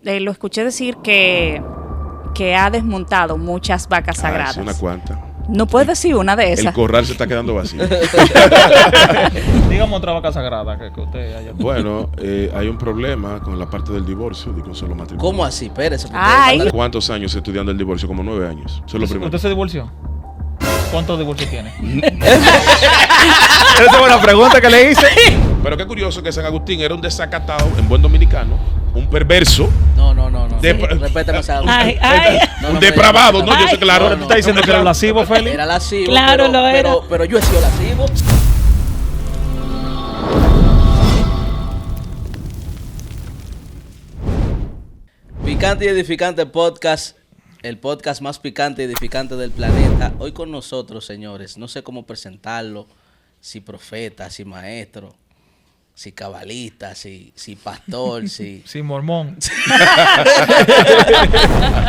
lo escuché decir que ha desmontado muchas vacas sagradas. Sí, una cuanta. No puedes decir una de esas. El corral se está quedando vacío. Dígame otra vaca sagrada que usted haya. Bueno, hay un problema con la parte del divorcio, de un solo matrimonio. ¿Cómo así? Espérese. Ay. ¿Cuántos años estudiando el divorcio? Como 9 años. Eso es lo primero. ¿Usted se divorció? ¿Cuántos divorcios tiene? Esa es una pregunta que le hice. Pero qué curioso que San Agustín era un desacatado, en buen dominicano, un perverso. No. Respétame, Ay. Un depravado, ¿no? Yo sé, claro. ¿Tú estás diciendo que era lascivo, Félix? Era lascivo. Claro, lo era. Pero yo he sido lascivo. Picante y Edificante Podcast, el podcast más picante y edificante del planeta. Hoy con nosotros, señores, no sé cómo presentarlo, si profeta, si maestro, si cabalista, si pastor, si... Sí, mormón.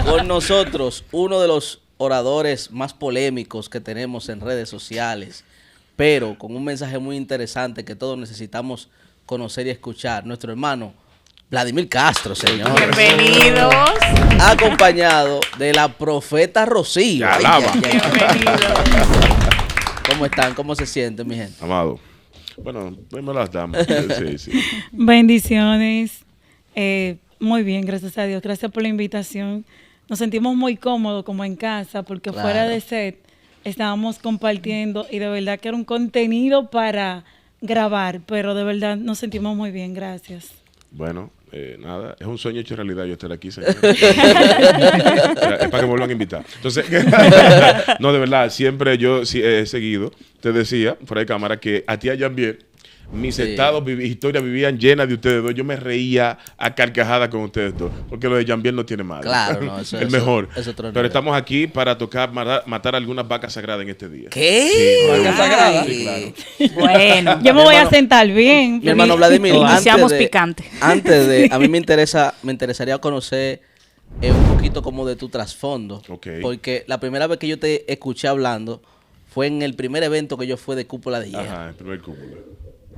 Con nosotros, uno de los oradores más polémicos que tenemos en redes sociales, pero con un mensaje muy interesante que todos necesitamos conocer y escuchar. Nuestro hermano Vladimir Castro, señor. Bienvenidos. Acompañado de la profeta Rocío. Bienvenidos. ¿Cómo están? ¿Cómo se sienten, mi gente? Amado. Bueno, me las damos. Sí. Bendiciones. Muy bien, gracias a Dios. Gracias por la invitación. Nos sentimos muy cómodos como en casa porque Claro. fuera de set estábamos compartiendo y de verdad que era un contenido para grabar, pero de verdad nos sentimos muy bien, gracias. Bueno, nada, es un sueño hecho realidad yo estar aquí, señor. Es para que vuelvan a invitar. Entonces, no, de verdad, siempre yo he seguido, te decía, fuera de cámara, que a ti allá bien, mis estados, historias vivían llenas de ustedes dos. Yo me reía a carcajadas con ustedes dos, porque lo de Jambiel no tiene madre. Claro, no, eso el mejor. es otro Pero nivel. estamos aquí para matar algunas vacas sagradas en este día. ¿Qué? Sí, ¿Vacas sagradas? sí, claro. Bueno, Yo me voy a hermano- sentar bien. Mi hermano Vladimir, Iniciamos picante. Antes de, a mí me interesaría conocer un poquito como de tu trasfondo. Ok. Porque la primera vez que yo te escuché hablando fue en el primer evento que yo fui de Cúpula de Hierro. Ajá, el primer cúmulo.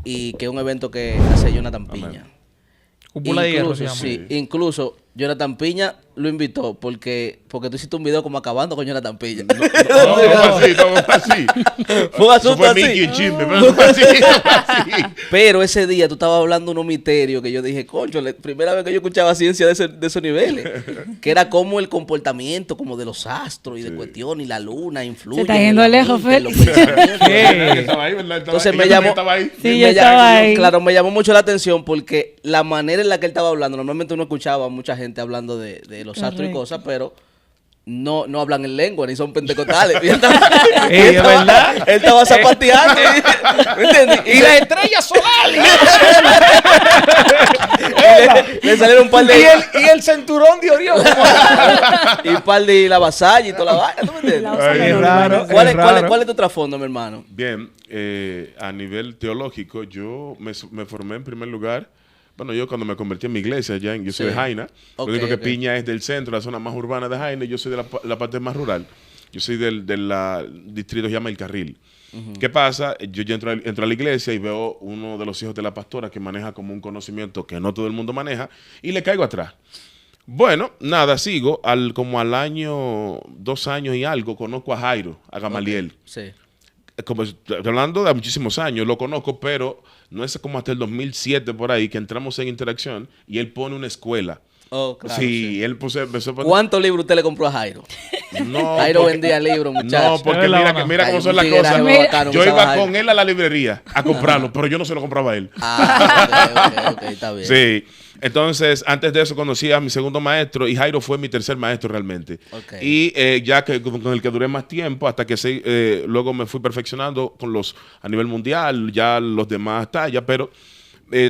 Y que es un evento que hace Jonathan Piña. Amén. Cúpula de hierro se Incluso, llama. sí, incluso Jonathan Piña lo invitó porque tú hiciste un video como acabando con Jonathan Piña. No fue así. Fue un Eso asunto fue así. Mickey y Chisme, pero no fue así. Pero ese día tú estabas hablando unos misterios que yo dije, concho, la primera vez que yo escuchaba ciencia de esos niveles, que era como el comportamiento como de los astros y de cuestiones y la luna influye. Se está yendo en la lejos, mente, en los Félix. pensamientos. Estaba ahí, ¿verdad? Entonces Ella me también llamó. estaba ahí. Sí, yo estaba ahí. Claro, me llamó mucho la atención porque la manera en la que él estaba hablando, normalmente uno escuchaba a mucha gente hablando de los astros y Correcto. cosas, pero no hablan en lengua ni son pentecostales. Y él estaba, ¿Es verdad? Él estaba zapateando. ¿Me entiendes? Y las estrellas solares. le salieron un par de. y el cinturón de Orión. Y un par de la vasalla y toda la vaina. ¿Tú me entiendes? Ay, Es raro. ¿Cuál es tu trasfondo, mi hermano? Bien, a nivel teológico, yo me formé en primer lugar. Bueno, yo cuando me convertí en mi iglesia, yo soy de Jaina. Ok, Lo único que ok. Piña es del centro, la zona más urbana de Jaina, y yo soy de la parte más rural. Yo soy del distrito que se llama El Carril. ¿Qué pasa? Yo ya entro a la iglesia y veo uno de los hijos de la pastora que maneja como un conocimiento que no todo el mundo maneja, y le caigo atrás. Bueno, nada, sigo. Como al año, 2 años y algo, conozco a Jairo, a Gamaliel. Sí. Como estoy hablando de muchísimos años, lo conozco, pero no es como hasta el 2007 por ahí que entramos en interacción y él pone una escuela. Oh, claro, sí, él empezó a poner... ¿Cuántos libros usted le compró a Jairo? No, Jairo porque- vendía libros, muchachos. No, porque Es verdad, mira Ay, cómo son un las tigreaje cosas. bacano Yo usaba iba Jairo. con él a la librería a comprarlo, pero yo no se lo compraba a él. Ok, está bien. Sí. Entonces, antes de eso conocí a mi segundo maestro y Jairo fue mi tercer maestro realmente. Ok. Y ya que con el que duré más tiempo, hasta que luego me fui perfeccionando a nivel mundial, ya los demás tallas, pero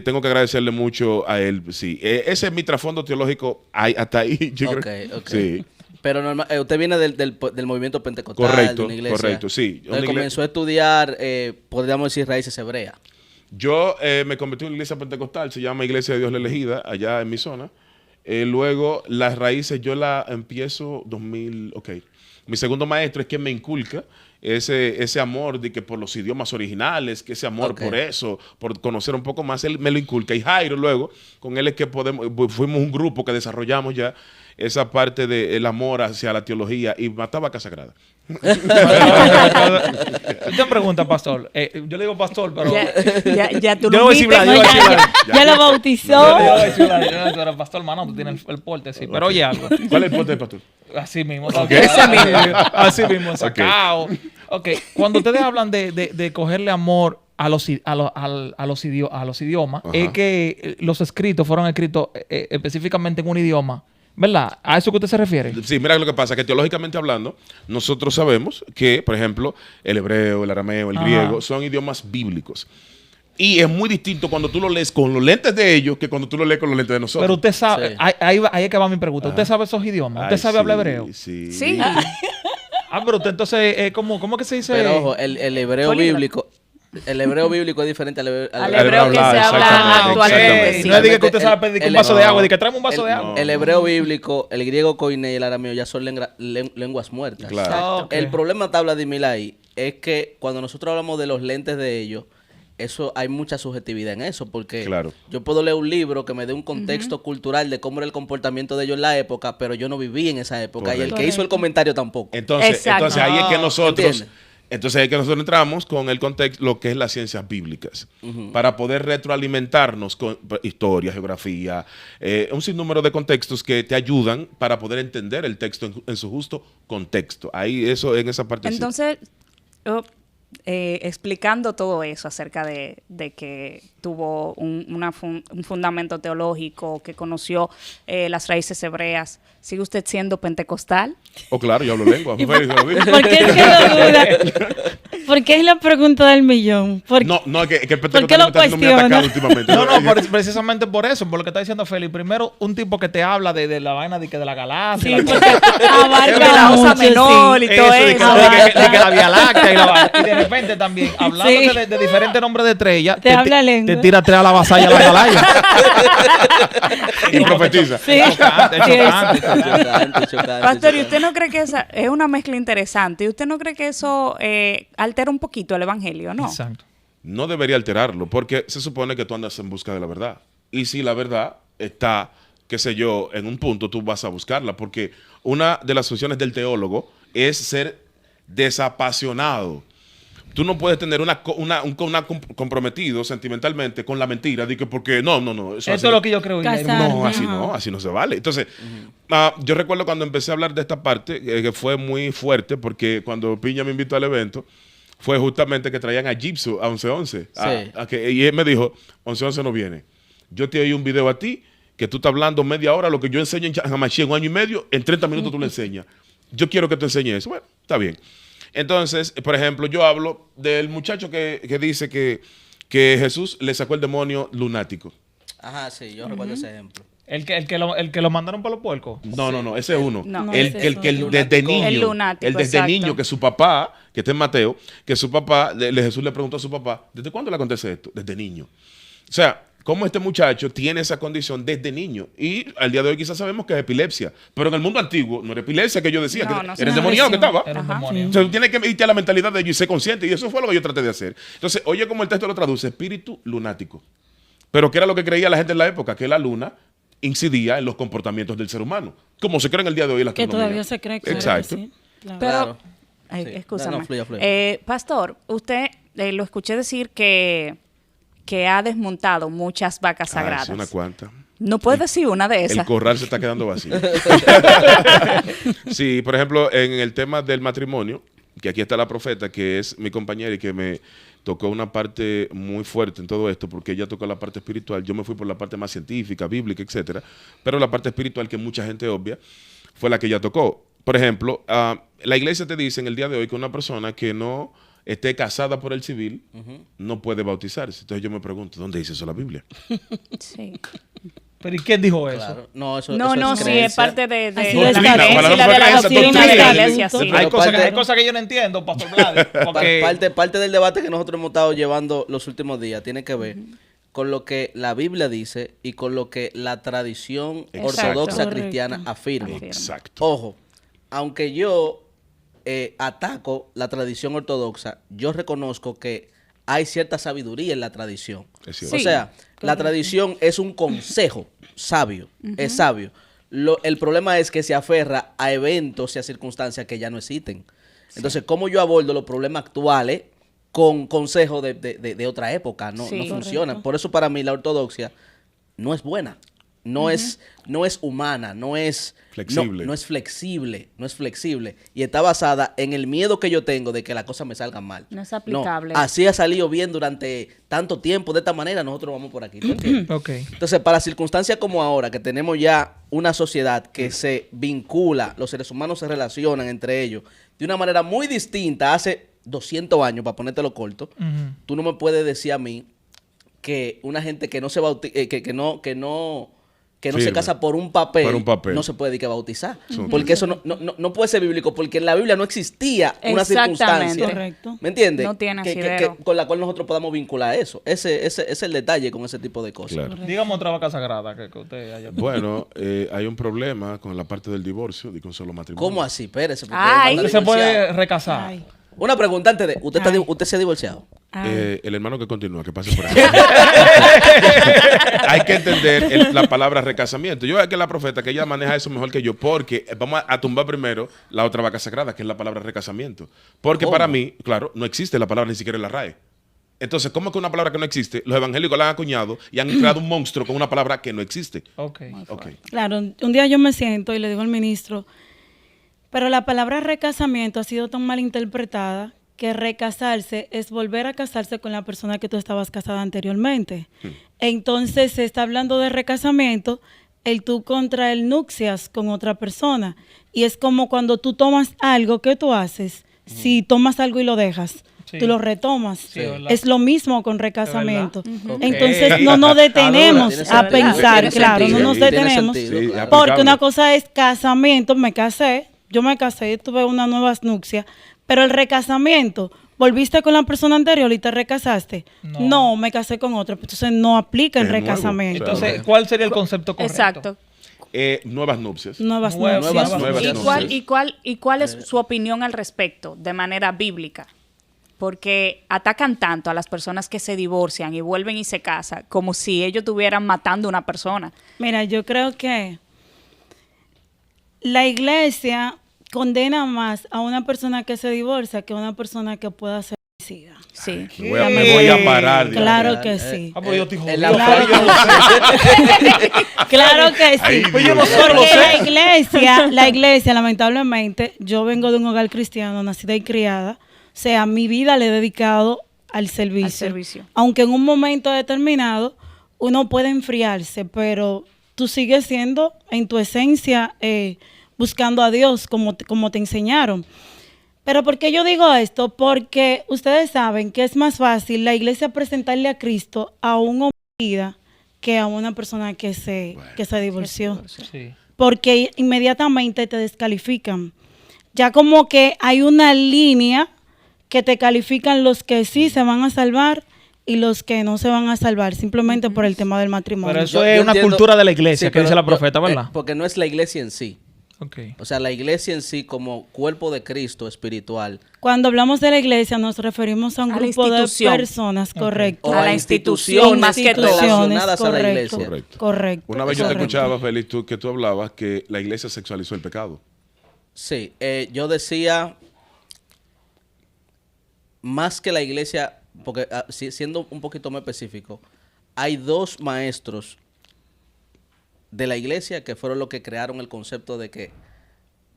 tengo que agradecerle mucho a él. Sí, ese es mi trasfondo teológico hasta ahí. Yo creo. Ok. Sí. Pero usted viene del movimiento pentecostal, Correcto, de una iglesia. correcto, sí. Una Entonces comenzó a estudiar, podríamos decir, raíces hebreas. Yo me convertí en una iglesia pentecostal, se llama Iglesia de Dios la Elegida, allá en mi zona. Luego, las raíces yo la empiezo 2000, ok. Mi segundo maestro es quien me inculca ese amor de que por los idiomas originales, que ese amor por eso, por conocer un poco más, él me lo inculca. Y Jairo luego, con él es que fuimos un grupo que desarrollamos ya esa parte del amor hacia la teología y mataba Casa Sagrada. Usted pregunta, pastor. Yo le digo pastor, pero... Ya tú Yo lo no voy a decir viste. Vlad, yo voy a decir Vlad. Ya lo bautizó. Yo le voy a decir, tú eres pastor, hermano, tú tienes el porte, sí. Pero oye algo. ¿Cuál es el pote de pastor? Así mismo. Ok. Así mismo, sacado. Ok, cuando ustedes hablan de cogerle amor a los idiomas, es que los escritos fueron escritos específicamente en un idioma, ¿verdad? ¿A eso que usted se refiere? Sí, mira lo que pasa, que teológicamente hablando, nosotros sabemos que, por ejemplo, el hebreo, el arameo, el griego, son idiomas bíblicos. Y es muy distinto cuando tú lo lees con los lentes de ellos que cuando tú lo lees con los lentes de nosotros. Pero usted sabe, Sí. ahí es que va mi pregunta. ¿Usted sabe esos idiomas? ¿Usted Ay, sabe sí, hablar hebreo? Sí. Sí. Pero usted entonces, ¿cómo que se dice? Pero ojo, el hebreo Políglota. bíblico... El hebreo bíblico es diferente al hebreo, Al hebreo que se hablar, habla exactamente, actualmente. exactamente. Sí. No diga que usted sabe pedir un vaso de agua, diga que tráeme un vaso de no. agua. El hebreo bíblico, el griego koiné y el arameo ya son lenguas muertas. Claro. Ah, ok. El problema, tabla de Mil ahí, es que cuando nosotros hablamos de los lentes de ellos, eso hay mucha subjetividad en eso, porque Claro. yo puedo leer un libro que me dé un contexto cultural de cómo era el comportamiento de ellos en la época, pero yo no viví en esa época y el que hizo el comentario tampoco. Entonces ahí es que nosotros... ¿entiendes? Entonces ahí es que nosotros entramos con el contexto, lo que es las ciencias bíblicas, para poder retroalimentarnos con historia, geografía, un sinnúmero de contextos que te ayudan para poder entender el texto en su justo contexto. Ahí eso, en esa parte sí. Entonces, explicando todo eso acerca de que tuvo un fundamento teológico, que conoció las raíces hebreas, ¿sigue usted siendo pentecostal? Oh, claro, yo hablo lengua. Félix, ¿lo dice? ¿Por qué es que lo duda? ¿Por qué es la pregunta del millón? No, es que el ¿Por qué pentecostalismo lo está siendo muy cuestiona? atacado últimamente. Precisamente por eso, por lo que está diciendo Félix. Primero, un tipo que te habla de la vaina de la galaxia. Sí, la porque abarca De la osa mucho, menor sí. y todo de que, eso. de que la Vía Láctea y la vaina. Y de repente también, hablando Sí. de diferentes nombres de estrellas, Te habla lengua. te tira tres a la vasalla a la atalaya. Y profetiza. Sí. Chocante, Sí, chocante. Chocante. Pastor, ¿y usted no cree que esa es una mezcla interesante? ¿Y usted no cree que eso altera un poquito el evangelio, no? Exacto. No debería alterarlo, porque se supone que tú andas en busca de la verdad. Y si la verdad está, qué sé yo, en un punto, tú vas a buscarla, porque una de las funciones del teólogo es ser desapasionado. Tú no puedes tener un comprometido sentimentalmente con la mentira, de que porque no. Eso es lo que yo creo. Casar. No, Ajá. así no se vale. Entonces, yo recuerdo cuando empecé a hablar de esta parte, que fue muy fuerte, porque cuando Piña me invitó al evento, fue justamente que traían a Jipsu a 1111. Sí. Y él me dijo, 1111 no viene. Yo te oí un video a ti, que tú estás hablando media hora, lo que yo enseño en Jamachi en un año y medio, en 30 minutos tú lo enseñas. Yo quiero que tú enseñes eso. Bueno, está bien. Entonces, por ejemplo, yo hablo del muchacho que dice que Jesús le sacó el demonio lunático. Ajá, sí, yo recuerdo ese ejemplo. El que lo mandaron por los puercos. No, ese es uno. No, el ese que es el otro. desde niño. El lunático, El desde exacto. niño, que su papá, que está en Mateo, que su papá, Jesús le preguntó a su papá, ¿desde cuándo le acontece esto? Desde niño. O sea, cómo este muchacho tiene esa condición desde niño. Y al día de hoy quizás sabemos que es epilepsia. Pero en el mundo antiguo no era epilepsia que yo decía, No, que no, era no, demoniado que estaba. Era un Ajá. demonio. O sea, tú tienes que irte a la mentalidad de ellos y ser consciente. Y eso fue lo que yo traté de hacer. Entonces, oye como el texto lo traduce, espíritu lunático. Pero ¿qué era lo que creía la gente en la época? Que la luna incidía en los comportamientos del ser humano. Como se cree en el día de hoy la Que astronomía. todavía se cree que Exacto. sí. Claro. Pero, Claro. ay, Sí. excúsame. No, fluye. Pastor, usted lo escuché decir que ha desmontado muchas vacas sagradas. Sí, una cuanta. ¿No puede decir una de El esas? corral se está quedando vacío. Sí, por ejemplo, en el tema del matrimonio, que aquí está la profeta, que es mi compañera y que me tocó una parte muy fuerte en todo esto, porque ella tocó la parte espiritual, yo me fui por la parte más científica, bíblica, etcétera, pero la parte espiritual que mucha gente obvia fue la que ella tocó. Por ejemplo, la iglesia te dice en el día de hoy que una persona que no esté casada por el civil no puede bautizarse. Entonces yo me pregunto, ¿dónde dice eso la Biblia? Sí. ¿Pero y quién dijo eso? Claro. No, eso No, eso sí, es creencia. parte de Así la es. creencia Para y la no de la creencia, doctrina de la doctrina. iglesia, sí. Hay cosas, parte- hay cosas que yo no entiendo, Pastor Vlad. Porque Parte del debate que nosotros hemos estado llevando los últimos días tiene que ver con lo que la Biblia dice y con lo que la tradición Exacto. ortodoxa Correcto. cristiana afirma. Exacto. Ojo, aunque yo ataco la tradición ortodoxa, yo reconozco que hay cierta sabiduría en la tradición. Es cierto. O Sí, sea, la correcto. tradición es un consejo sabio, es sabio. El problema es que se aferra a eventos y a circunstancias que ya no existen. Entonces, ¿cómo yo abordo los problemas actuales con consejos de otra época? No, Sí. no funciona. Correcto. Por eso para mí la ortodoxia no es buena. No es humana, no es Flexible. No es flexible, no es flexible. Y está basada en el miedo que yo tengo de que las cosas me salgan mal. No es aplicable. Así ha salido bien durante tanto tiempo, de esta manera, nosotros vamos por aquí. ¿Tú entiendes? Ok. Entonces, para circunstancias como ahora, que tenemos ya una sociedad que se vincula, los seres humanos se relacionan entre ellos de una manera muy distinta hace 200 años, para ponértelo corto, Ujú. tú no me puedes decir a mí que una gente que no se que no se Firme. casa por un papel, Por un papel. no se puede decir que bautizar. Ujú. Porque eso no puede ser bíblico, porque en la Biblia no existía una Exactamente. circunstancia. Correcto. ¿Me entiendes? No tiene que, asidero. con la cual nosotros podamos vincular eso. Ese es el detalle con ese tipo de cosas. Claro. Dígame otra vaca sagrada que usted haya. Bueno, hay un problema con la parte del divorcio y con solo matrimonio. ¿Cómo así? Espérese. porque Ay. él anda Usted se puede divorciado. recasar. Ay, Una pregunta antes de... Ay. ¿Usted se ha divorciado? ay. El hermano que continúa, que pase por ahí. Hay que entender la palabra recasamiento. Yo veo que la profeta, que ella maneja eso mejor que yo, porque vamos a tumbar primero la otra vaca sagrada, que es la palabra recasamiento. Porque ¿Cómo? para mí, claro, no existe la palabra ni siquiera en la RAE. Entonces, ¿cómo que una palabra que no existe? Los evangélicos la han acuñado y han creado un monstruo con una palabra que no existe. Ok. Ok. Claro, un día yo me siento y le digo al ministro, pero la palabra recasamiento ha sido tan mal interpretada que recasarse es volver a casarse con la persona que tú estabas casada anteriormente. Entonces se está hablando de recasamiento, el tú contraer nupcias con otra persona. Y es como cuando tú tomas algo, ¿qué tú haces? Si tomas algo y lo dejas, Sí. tú lo retomas. Sí, ¿verdad? Es lo mismo con recasamiento. Ok. Entonces no nos detenemos Tiene a sentido, pensar, tiene claro, sentido, no nos tiene detenemos. sentido, Sí, claro. Porque aplicable. una cosa es casamiento, yo me casé, tuve una nueva nupcia, pero el recasamiento, ¿volviste con la persona anterior y te recasaste? No. No, me casé con otro, entonces no aplica el Es nuevo. recasamiento. Entonces, ¿cuál sería el concepto correcto? Exacto. Nuevas nupcias. Nuevas Nuevas nupcias. nuevas ¿Y nupcias. cuál es su opinión al respecto de manera bíblica? Porque atacan tanto a las personas que se divorcian y vuelven y se casan como si ellos estuvieran matando a una persona. Mira, yo creo que la iglesia condena más a una persona que se divorcia que a una persona que pueda ser homicida. Sí. Me voy a parar. Dios. Claro que sí. Ah, pues yo estoy En jodido. la Claro. fe yo no sé. Claro que Ay, sí. Pues yo no sé, Porque lo sé. la iglesia, lamentablemente, yo vengo de un hogar cristiano, nacida y criada. O sea, mi vida le he dedicado al servicio. Al servicio. Aunque en un momento determinado uno puede enfriarse, pero tú sigues siendo en tu esencia buscando a Dios como te enseñaron. Pero ¿por qué yo digo esto? Porque ustedes saben que es más fácil la iglesia presentarle a Cristo a un homicida que a una persona que se divorció. Sí. Porque inmediatamente te descalifican. Ya como que hay una línea que te califican los que sí se van a salvar y los que no se van a salvar, simplemente por el tema del matrimonio. Pero eso Yo es una entiendo- cultura de la iglesia, Sí, que dice pero la profeta, ¿verdad? porque no es la iglesia en sí. Ok. O sea, la iglesia en sí como cuerpo de Cristo espiritual. Cuando hablamos de la iglesia nos referimos a un A la grupo de institución. personas, correcto. O A la institución más que todo. relacionadas a la correcto, iglesia. Correcto. correcto. Una vez yo te correcto. escuchaba, Félix, que tú hablabas que la iglesia sexualizó el pecado. Sí, yo decía más que la iglesia, porque siendo un poquito más específico, hay dos maestros de la iglesia que fueron los que crearon el concepto de que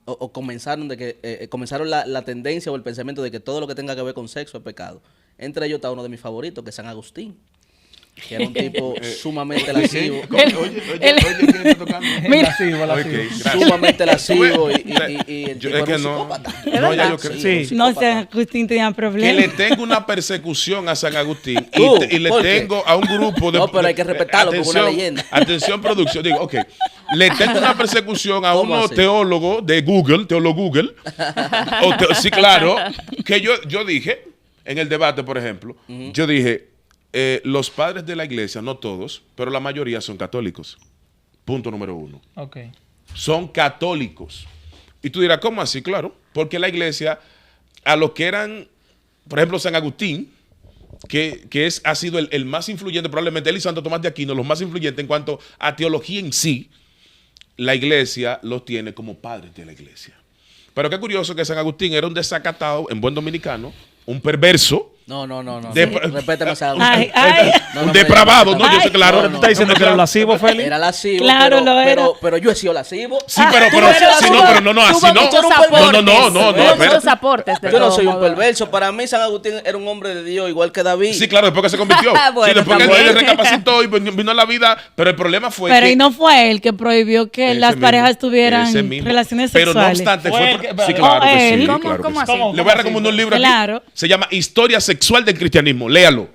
o comenzaron de que comenzaron la tendencia o el pensamiento de que todo lo que tenga que ver con sexo es pecado. Entre ellos está uno de mis favoritos, que es San Agustín, que era un tipo sumamente lascivo. ¿quién está tocando? Lascivo, lascivo. Ok, gracias. Sumamente lascivo Tú ves, y el yo- tipo es era que un no, psicópata. no, ya yo creo. Sí. No sé, Agustín tenía Que problemas. le tengo una persecución a San Agustín Tú, y le ¿por qué? tengo a un grupo de... No, pero hay que respetarlo, porque es una atención, leyenda. Atención, producción. Digo, ok. Le tengo una persecución a ¿Cómo unos así? teólogos de Google, teólogo Google. Sí, claro. Que yo dije, en el debate, por ejemplo, yo dije, los padres de la iglesia, no todos, pero la mayoría son católicos. Punto número 1. Ok. Son católicos. Y tú dirás, ¿cómo así? Claro, porque la iglesia, a los que eran, por ejemplo, San Agustín, ha sido el más influyente, probablemente él y Santo Tomás de Aquino, los más influyentes en cuanto a teología en sí, la iglesia los tiene como padres de la iglesia. Pero qué curioso que San Agustín era un desacatado, en buen dominicano, un perverso. No. Respétame esa. Un depravado. No, yo sé claro. ¿Tú estás diciendo que era lascivo, Félix? Era lascivo, Claro, lo era. pero yo he sido lascivo. Sí, pero no, así no. No, muchos aportes. Yo no soy un perverso. Para mí San Agustín era un hombre de Dios, igual que David. Sí, claro, después que se convirtió. Bueno, sí, después que también. él recapacitó y vino a la vida. Pero el problema fue Pero que... y no fue él que prohibió que Ese las mismo, parejas tuvieran ese mismo. relaciones Pero no sexuales. obstante, Fue fue... el que- Sí, claro que sí. él. ¿Cómo- claro que cómo sí. así? Le voy a recomendar un libro aquí. Claro. Se llama Historia Sexual del Cristianismo. Léalo.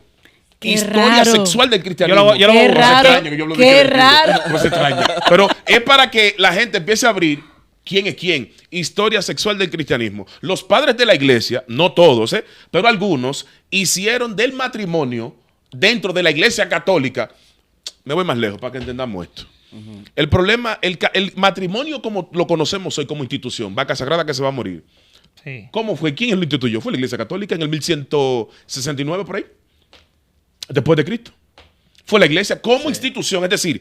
Qué Historia raro. sexual del cristianismo. Yo lo Qué voy a buscar. raro, Extraño que yo hablo de qué cristianismo. raro. No se extraña. Pero es para que la gente empiece a abrir quién es quién. Historia sexual del cristianismo. Los padres de la iglesia, no todos, pero algunos, hicieron del matrimonio dentro de la iglesia católica. Me voy más lejos para que entendamos esto. El problema, el matrimonio como lo conocemos hoy como institución, vaca sagrada que se va a morir. Sí. ¿Cómo fue? ¿Quién lo instituyó? Fue la iglesia católica en el 1169 por ahí. Después de Cristo. Fue la iglesia como institución, es decir,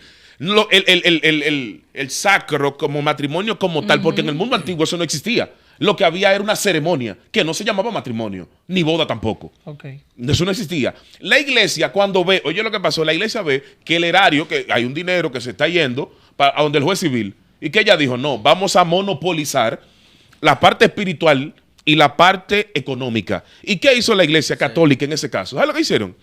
el sacro como matrimonio como tal, porque en el mundo antiguo eso no existía. Lo que había era una ceremonia que no se llamaba matrimonio, ni boda tampoco. Ok. Eso no existía. La iglesia cuando ve, oye lo que pasó, la iglesia ve que el erario, que hay un dinero que se está yendo a donde el juez civil, y que ella dijo, no, vamos a monopolizar la parte espiritual y la parte económica. ¿Y qué hizo la iglesia católica en ese caso? ¿Sabes lo que hicieron?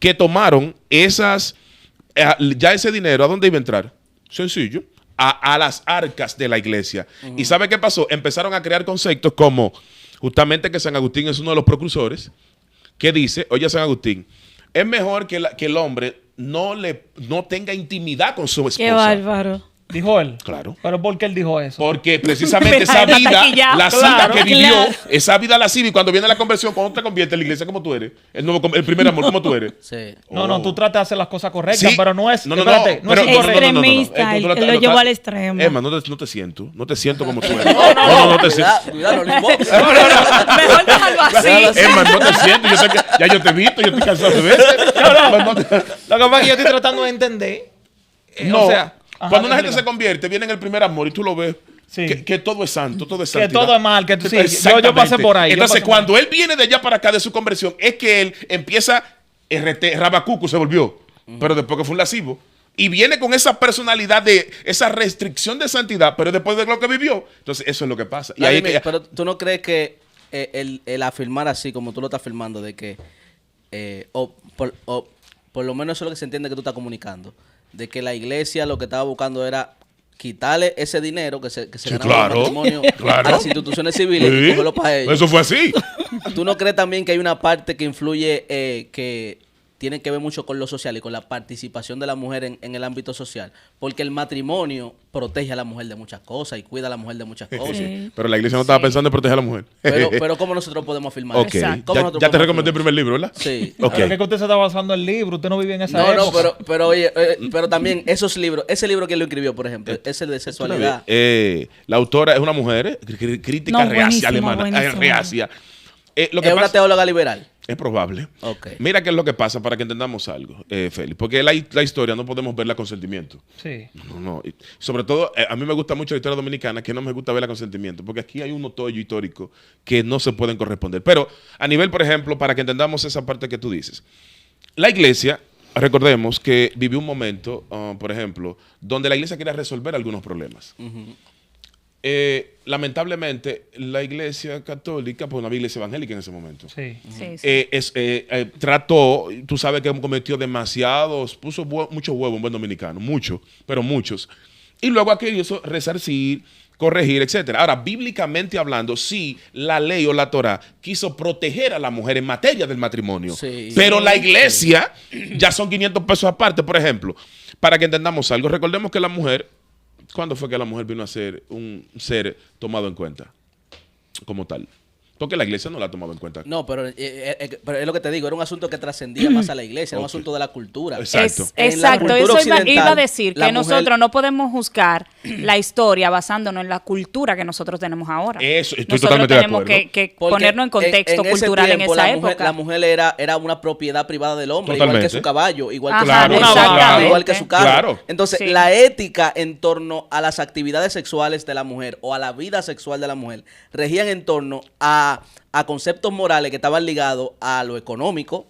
Que tomaron ya ese dinero, ¿a dónde iba a entrar? Sencillo, a las arcas de la iglesia. ¿Y sabe qué pasó? Empezaron a crear conceptos como, justamente que San Agustín es uno de los precursores, que dice, oye San Agustín, es mejor que el hombre no tenga intimidad con su esposa. Qué bárbaro. Dijo él. Claro. Pero ¿por qué él dijo eso? Porque precisamente Mira, esa está vida taquillado. lasciva Claro, que vivió, claro. esa vida lasciva, y cuando viene la conversión, cuando te conviertes en la iglesia como tú eres, el primer amor como tú eres. Sí. No, tú tratas de hacer las cosas correctas, Sí. pero no es. No, espérate, no pero- es no, incorrecto. Extremista, él lo llevó al extremo. Emma, no te siento como tú eres. No te siento. Cuidado, no invoques. Mejor dejarlo así. Emma, no te siento. Yo sé que ya yo te he visto, yo estoy cansado de veces. Lo que pasa es que yo estoy tratando de entender. No. O sea, ajá, Cuando una gente explica. se convierte, viene en el primer amor y tú lo ves. Sí. Que todo es santo, todo es Que santidad. todo es mal, que tú sí. Exactamente. Yo pasé por ahí. Entonces, cuando él viene de allá para acá de su conversión, es que él empieza Rabacuco se volvió, pero después que fue un lascivo. Y viene con esa personalidad de esa restricción de santidad, pero después de lo que vivió. Entonces, eso es lo que pasa. Y ahí es que- Pero tú no crees que el afirmar así, como tú lo estás afirmando, de que, o por lo menos eso es lo que se entiende que tú estás comunicando, de que la iglesia lo que estaba buscando era quitarle ese dinero que se Sí, ganaba claro, el matrimonio claro. a las instituciones civiles y Sí, cogerlo para ellos. eso fue así. ¿Tú no crees también que hay una parte que influye, que tiene que ver mucho con lo social y con la participación de la mujer en el ámbito social? Porque el matrimonio protege a la mujer de muchas cosas y cuida a la mujer de muchas cosas. Sí. Pero la iglesia no estaba pensando en proteger a la mujer. Pero ¿cómo nosotros podemos afirmar Ok, eso? Exacto. ¿Cómo ya nosotros te podemos recomendé el afirmar primer libro, ¿verdad? eso? Sí. Ok. Pero es que usted se está basando en el libro, usted no vive en esa No, época. pero oye, pero también esos libros, ese libro que él lo escribió, por ejemplo, ese de sexualidad. La autora es una mujer, crítica No, reacia buenísimo, alemana. buenísimo. Reacia. Lo que Es una pasa, teóloga liberal. es probable. Ok. Mira qué es lo que pasa para que entendamos algo, Félix. Porque la historia no podemos verla con sentimiento. Sí. No. Y sobre todo, a mí me gusta mucho la historia dominicana, que no me gusta verla con sentimiento, porque aquí hay unos tollos históricos que no se pueden corresponder. Pero a nivel, por ejemplo, para que entendamos esa parte que tú dices, la iglesia, recordemos que vivió un momento, por ejemplo, donde la iglesia quería resolver algunos problemas. Lamentablemente, la iglesia católica, pues no había iglesia evangélica en ese momento. Sí. Sí, sí. Trató, tú sabes que cometió puso muchos huevos en buen dominicano, muchos, pero muchos. Y luego aquello hizo resarcir, corregir, etcétera. Ahora, bíblicamente hablando, sí, la ley o la Torah quiso proteger a la mujer en materia del matrimonio. Sí. Pero la iglesia ya son 500 pesos aparte, por ejemplo. Para que entendamos algo, recordemos que la mujer, ¿cuándo fue que la mujer vino a ser un ser tomado en cuenta como tal? Porque la iglesia no la ha tomado en cuenta. No, pero es lo que te digo, era un asunto que trascendía más a la iglesia, era un asunto de la cultura. Exacto. En la Exacto, cultura eso iba a occidental, decir, la que mujer- nosotros no podemos juzgar la historia basándonos en la cultura que nosotros tenemos ahora. Eso, estoy nosotros totalmente de tenemos acuerdo. que Porque ponernos en contexto ese cultural tiempo, en esa la mujer, época. La mujer era una propiedad privada del hombre, igual Totalmente. que su caballo, igual que Ajá, su exactamente. igual que su carro. Claro. Entonces, Sí. la ética en torno a las actividades sexuales de la mujer o a la vida sexual de la mujer regían en torno a conceptos morales que estaban ligados a lo económico,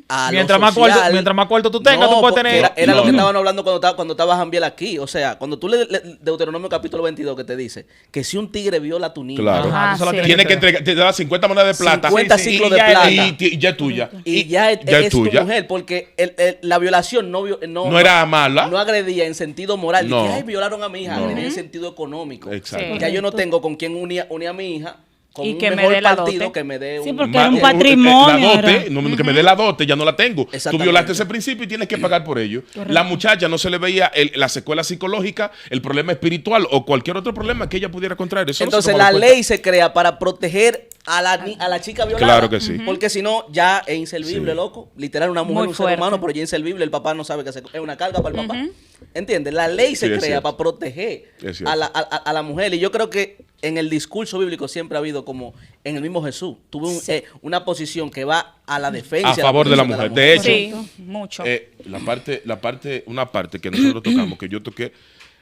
a Mientras lo más social. cuarto- mientras más cuarto tú tengas, tú puedes porque tener- Era lo que No. estaban hablando cuando estaba Jambiel aquí. O sea, cuando tú lees Deuteronomio capítulo 22 que te dice que si un tigre viola a tu niña, Claro. Ajá, eso la sí. Tiene que hacer. entregar, te da 50 monedas de plata. 50 Sí, sí, ciclos y de ya- plata. Y ya es tuya. Y ya es tu tuya. mujer, porque la violación No era mala. no agredía en sentido moral. No. No. Ay, violaron a mi hija, No. agredía en sentido económico. Exacto. Sí. Ya yo no tengo con quién unir a mi hija con Y un que me mejor dé la partido dote. que me dé Sí, un... porque era un Ma- patrimonio, La dote, era. no, que me dé la dote, ya no la tengo. Tú Exactamente. violaste ese principio y tienes que pagar por ello. La muchacha no se le veía la secuela psicológica, el problema espiritual o cualquier otro problema que ella pudiera contraer. Eso no se Entonces tomaba la en cuenta. ley se crea para proteger a la chica violada. Claro que sí. Porque si no, ya es inservible, Sí. loco. Literal, una mujer, Muy un ser fuerte. humano, pero ya inservible. El papá no sabe que es una carga para el papá. ¿Entiendes? La ley se Sí, es crea cierto. para proteger Es cierto. a la mujer. Y yo creo que en el discurso bíblico siempre ha habido como en el mismo Jesús. Tuvo una posición que va a la defensa. A favor de la posición mujer. De hecho, Sí, mucho. una parte que nosotros tocamos, que yo toqué,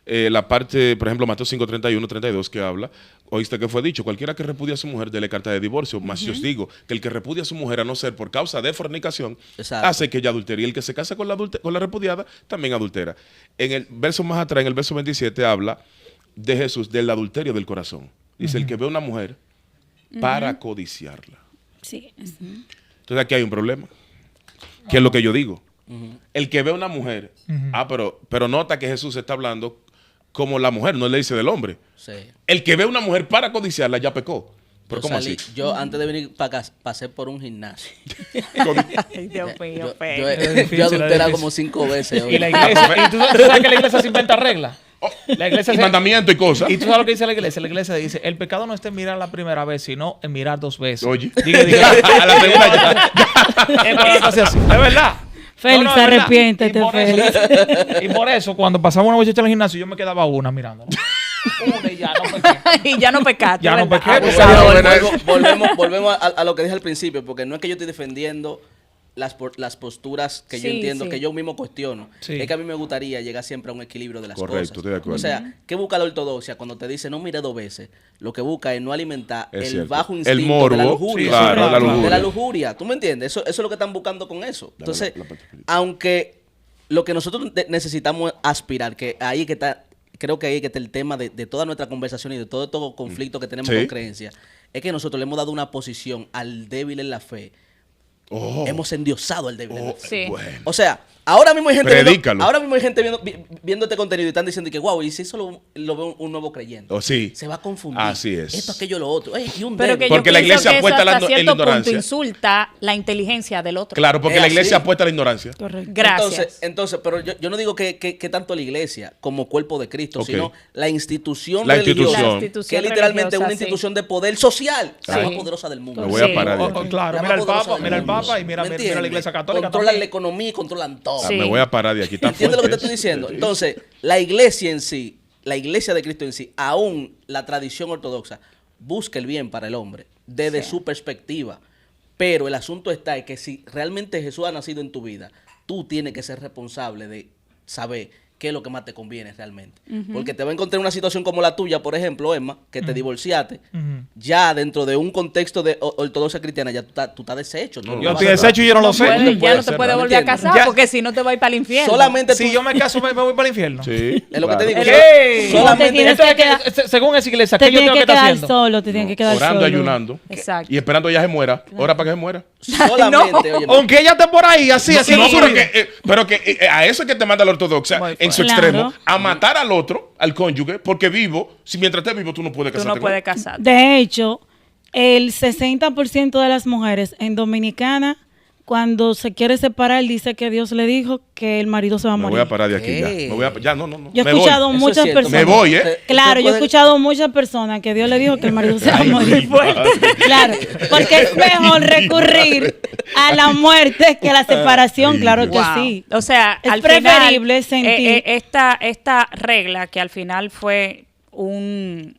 la parte, por ejemplo, Mateo 5, 31, 32, que habla, oíste que fue dicho, cualquiera que repudia a su mujer, dele carta de divorcio. Mas yo os digo que el que repudia a su mujer, a no ser por causa de fornicación, Exacto. hace que ella adultere. Y el que se casa con la repudiada, también adultera. En el verso más atrás, en el verso 27, habla de Jesús, del adulterio del corazón. Dice, el que ve a una mujer para codiciarla. Sí. Entonces aquí hay un problema. ¿Qué es lo que yo digo? El que ve a una mujer, pero nota que Jesús está hablando como la mujer, no le dice del hombre. Sí. El que ve a una mujer para codiciarla ya pecó. ¿Pero Yo cómo salí- así? Yo antes de venir para acá pasé por un gimnasio. Ay, Dios mío, Yo, Fe. yo, Es yo difícil, es adulterado difícil. como 5 veces hoy. Y la iglesia, y tú sabes que la iglesia se inventa reglas. La iglesia Y se- mandamiento y cosas. Y tú sabes lo que dice la iglesia. La iglesia dice, el pecado no está en mirar la primera vez, sino en mirar 2 veces. Oye. Diga. A la segunda ya. Es para que pase así. Es verdad. Félix, es verdad. arrepiéntete, Y por y por eso, cuando pasaba una muchacha en el gimnasio, yo me quedaba una mirando. Una y ya, no pequé. Y ya no pecaste. Ya no ¿verdad? pequé, porque Abusador. Volvemos a lo que dije al principio, porque no es que yo estoy defendiendo las posturas que yo Sí, entiendo, sí. que yo mismo cuestiono. Sí. Es que a mí me gustaría llegar siempre a un equilibrio de las Correcto, cosas. estoy de acuerdo. O sea, ¿qué busca la ortodoxia cuando te dice no mire 2 veces? Lo que busca es no alimentar Es el cierto. bajo El instinto morbo, de la lujuria. sí, claro, la lujuria. De la lujuria. ¿Tú me entiendes? Eso es lo que están buscando con eso. Entonces, la parte espiritual. aunque lo que nosotros necesitamos aspirar, que ahí que está, creo que ahí que está el tema de toda nuestra conversación y de todo conflicto que tenemos Sí. con creencias, es que nosotros le hemos dado una posición al débil en la fe. Oh, Hemos endiosado al débil en la oh, fe. Sí. bueno. O sea, ahora mismo hay gente Predícalo. viendo este contenido y están diciendo que wow, y si eso lo ve un nuevo creyente. Oh, sí. Se va a confundir. Así es. Esto, aquello, lo otro. Ey, y un Pero que débil. Porque yo la pienso iglesia que eso apuesta a la hasta en la cierto punto ignorancia. insulta la inteligencia del otro. Claro, porque Es la así. iglesia apuesta a la ignorancia. Correcto. Gracias. Entonces, pero yo no digo que tanto la iglesia como cuerpo de Cristo, Ok. sino la institución La religiosa, institución. La institución que es literalmente religiosa, una sí. institución de poder social, la Sí. más poderosa del mundo. Me voy a Sí. parar de Oh, aquí. oh, claro, La mira más el poderosa Papa, del mira el mundo. Papa y mira ¿Me la entiendes? iglesia católica Controlan también. la economía y controlan todo. Ah, Sí. me voy a parar de aquí. Está ¿Entiendes lo que te fuerte estoy diciendo? eso. Entonces, la iglesia en sí, la iglesia de Cristo en sí, aún la tradición ortodoxa, busca el bien para el hombre desde su perspectiva. Pero el asunto está en que si realmente Jesús ha nacido en tu vida, tú tienes que ser responsable de saber qué es lo que más te conviene realmente. Porque te va a encontrar una situación como la tuya, por ejemplo, Emma, que te divorciaste, ya dentro de un contexto de ortodoxia cristiana, ya tú estás deshecho. tú No, no Yo vas estoy a- deshecho y yo no lo sé. Puede- puede ya no te ser, puedes ¿no? volver a ¿Entiendes? casar Ya- porque si no te va a ir para el infierno. Solamente Si tú- yo me caso, me voy para el infierno. Sí. es lo que te claro. digo. ¡Ey! Solamente Tienes Entonces, que quedar- según esa iglesia, Te ¿qué yo tienes tengo que que estar quedar haciendo? solo, te tienes que quedar Orando, solo. ayunando. Exacto. Y esperando ella se muera. Ora para que se muera. solamente, oye, Aunque ella esté por ahí, así, así. No, en su pero vida. que a eso es que te manda la ortodoxia Muy en su fuerte. extremo, Claro. a matar al otro, al cónyuge, porque vivo, si mientras estés vivo tú no puedes Tú casarte no con puedes él. casarte. De hecho, el 60% de las mujeres en Dominicana cuando se quiere separar, él dice que Dios le dijo que el marido se va a Me morir. voy a parar de aquí ya. ¿Qué? Me voy a, ya, no. Yo he Me escuchado voy. muchas Eso es cierto. personas. Me voy, ¿eh? Claro, yo he Puede- escuchado muchas personas que Dios le dijo que el marido se va a Ay, morir. mi madre. Claro, porque es mejor recurrir a la muerte que a la separación, Ay, claro que Dios. Wow. sí. O sea, Es al preferible final, sentir- esta regla que al final fue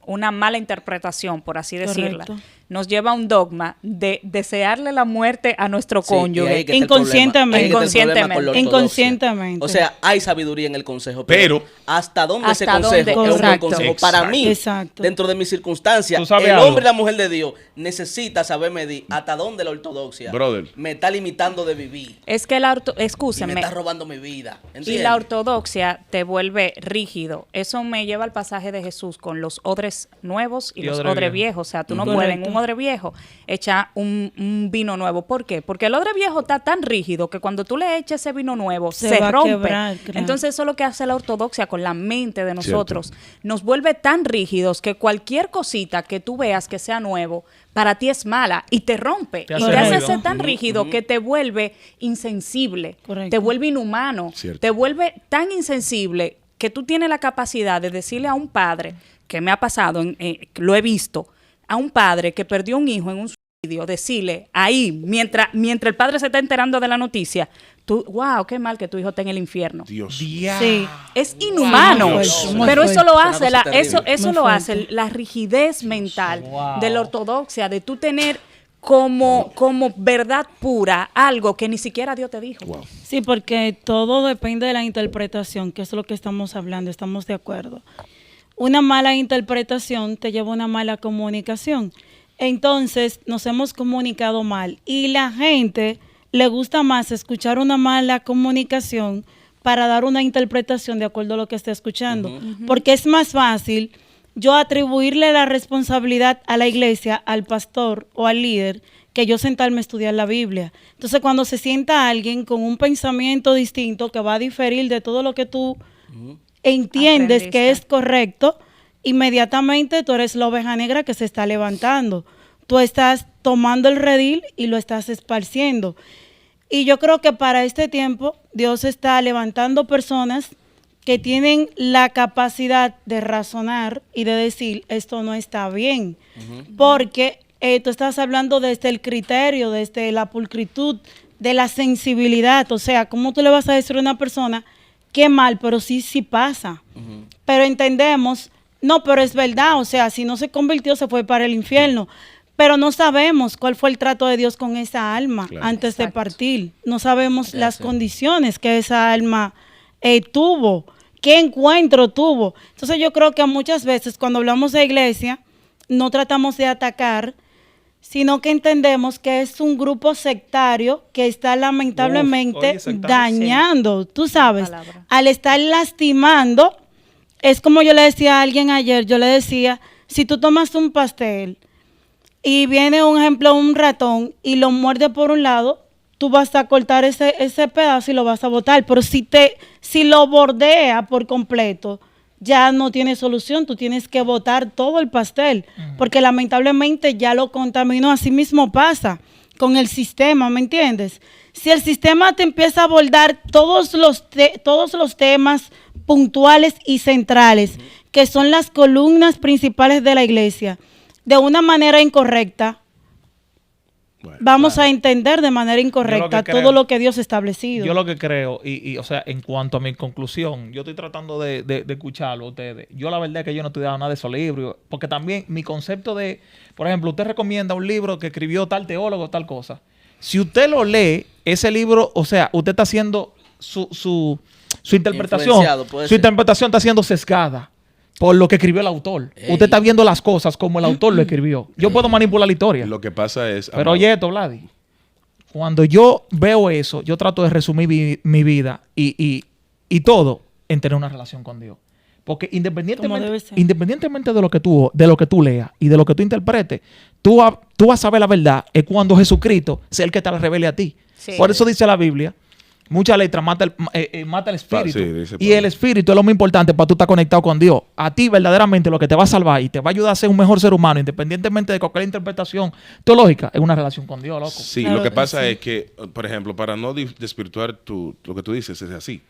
una mala interpretación, por así decirla, Correcto. nos lleva a un dogma de desearle la muerte a nuestro Sí, y ahí cónyuge. es que está el Inconscientemente. problema. Ahí es que está el problema con la ortodoxia. Inconscientemente. O sea, hay sabiduría en el consejo, Pero- ¿hasta dónde ese ¿Hasta consejo dónde? es un buen Correcto. consejo? Exacto. Para mí, Exacto. dentro de mis circunstancias, ¿Tú sabes el algo? hombre y la mujer de Dios necesita saber medir hasta dónde la ortodoxia Brother. me está limitando de vivir Es que y me escúcheme, está robando mi vida. y ¿Entiendes? la ortodoxia te vuelve rígido. Eso me lleva al pasaje de Jesús con los odres nuevos y los odre odres viejo. viejos. O sea, tú no Correcto. puedes en un odre viejo echar un vino nuevo. ¿Por qué? Porque el odre viejo está tan rígido que cuando tú le echas ese vino nuevo se va a rompe. quebrar, claro. Entonces eso es lo que hace la ortodoxia con la mente de nosotros. Nos vuelve tan rígidos que cualquier cosita que tú veas que sea nuevo, para ti es mala y te rompe. Te y hace te hace ruido. ser tan rígido que te vuelve insensible, Correcto. te vuelve inhumano, Cierto. te vuelve tan insensible que tú tienes la capacidad de decirle a un padre, que me ha pasado, lo he visto, a un padre que perdió un hijo en un suicidio, decirle ahí, mientras el padre se está enterando de la noticia, tú, wow, qué mal que tu hijo está en el infierno. Dios. Sí. Es inhumano, Muy fuerte, muy pero eso fuerte. lo Una hace, cosa terrible. eso Muy lo fuerte. hace la rigidez mental Wow. de la ortodoxia, de tú tener como verdad pura algo que ni siquiera Dios te dijo. Wow. Sí, porque todo depende de la interpretación, que es lo que estamos hablando, estamos de acuerdo. Una mala interpretación te lleva a una mala comunicación. Entonces, nos hemos comunicado mal y la gente le gusta más escuchar una mala comunicación para dar una interpretación de acuerdo a lo que esté escuchando. Porque es más fácil yo atribuirle la responsabilidad a la iglesia, al pastor o al líder, que yo sentarme a estudiar la Biblia. Entonces, cuando se sienta alguien con un pensamiento distinto que va a diferir de todo lo que tú entiendes Aprendiste. que es correcto, inmediatamente tú eres la oveja negra que se está levantando. Tú estás tomando el redil y lo estás esparciendo. Y yo creo que para este tiempo Dios está levantando personas que tienen la capacidad de razonar y de decir, esto no está bien. Porque tú estás hablando desde el criterio, desde la pulcritud, de la sensibilidad. O sea, ¿cómo tú le vas a decir a una persona qué mal? Pero sí pasa. Pero entendemos, no, pero es verdad. O sea, si no se convirtió, se fue para el infierno. Pero no sabemos cuál fue el trato de Dios con esa alma Claro. antes de Exacto. partir. No sabemos Ya las sé. condiciones que esa alma tuvo, qué encuentro tuvo. Entonces yo creo que muchas veces cuando hablamos de iglesia, no tratamos de atacar, sino que entendemos que es un grupo sectario que está lamentablemente oye, sectario. dañando, tú sabes, Palabra. al estar lastimando. Es como yo le decía a alguien ayer, yo le decía, si tú tomas un pastel y viene, un ejemplo, un ratón y lo muerde por un lado, tú vas a cortar ese pedazo y lo vas a botar. Pero si lo bordea por completo, ya no tiene solución. Tú tienes que botar todo el pastel, porque lamentablemente ya lo contaminó. Así mismo pasa con el sistema, ¿me entiendes? Si el sistema te empieza a abordar todos los temas puntuales y centrales, que son las columnas principales de la iglesia, de una manera incorrecta, Bueno, vamos a entender de manera incorrecta creo- todo lo que Dios ha establecido. Yo lo que creo, o sea, en cuanto a mi conclusión, yo estoy tratando de escucharlo a ustedes. Yo la verdad es que yo no estoy dando nada de esos libros, porque también mi concepto de, por ejemplo, usted recomienda un libro que escribió tal teólogo, tal cosa. Si usted lo lee, ese libro, o sea, usted está haciendo su interpretación. Influenciado, puede Su ser. interpretación está siendo sesgada por lo que escribió el autor. Ey. Usted está viendo las cosas como el autor lo escribió. Yo puedo manipular la historia. Lo que pasa es... Pero amado, oye esto, Vladi. Cuando yo veo eso, yo trato de resumir mi vida y todo en tener una relación con Dios. Porque Como debe independientemente, ser. independientemente de lo que tú leas y de lo que tú interpretes, tú vas a saber la verdad es cuando Jesucristo sea el que te la revele a ti. Sí. Por eso dice la Biblia Mucha letra mata el espíritu. Sí, dice y Pablo. el espíritu es lo más importante para tú estar conectado con Dios. A ti verdaderamente lo que te va a salvar y te va a ayudar a ser un mejor ser humano, independientemente de cualquier interpretación teológica, es una relación con Dios, loco. Sí, Claro lo que que pasa sí. es que, por ejemplo, para no desvirtuar lo que tú dices, es así.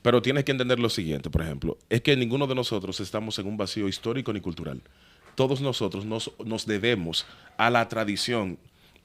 Pero tienes que entender lo siguiente, por ejemplo, es que ninguno de nosotros estamos en un vacío histórico ni cultural. Todos nosotros nos debemos a la tradición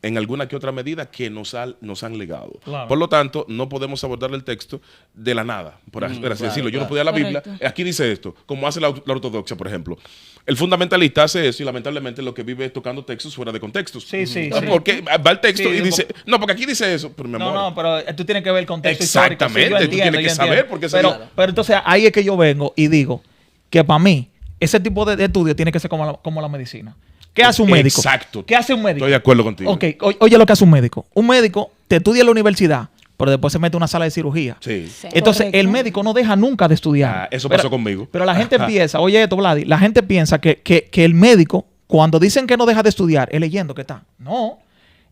en alguna que otra medida que nos han legado. Claro. Por lo tanto, no podemos abordar el texto de la nada, por así claro, decirlo. Yo no claro. podía la Biblia, Correcto. aquí dice esto, como hace la ortodoxia, por ejemplo. El fundamentalista hace eso y lamentablemente lo que vive es tocando textos fuera de contextos. Sí, sí, Ah, sí. porque va el texto Sí, y dice, no, porque aquí dice eso, pero mi amor. No, pero tú tienes que ver el contexto histórico. Exactamente, yo tú entiendo, tienes que yo saber, entiendo. porque pero, claro. pero entonces ahí es que yo vengo y digo que para mí ese tipo de estudio tiene que ser como la medicina. ¿Qué hace un médico? Exacto. ¿Qué hace un médico? Estoy de acuerdo contigo. Ok, oye lo que hace un médico. Un médico te estudia en la universidad, pero después se mete a una sala de cirugía. Sí. Sí. Entonces, Correcto. el médico no deja nunca de estudiar. Ah, eso Pero- pasó conmigo. Pero la gente piensa, oye esto, Vladi, la gente piensa que el médico, cuando dicen que no deja de estudiar, es leyendo que está. No,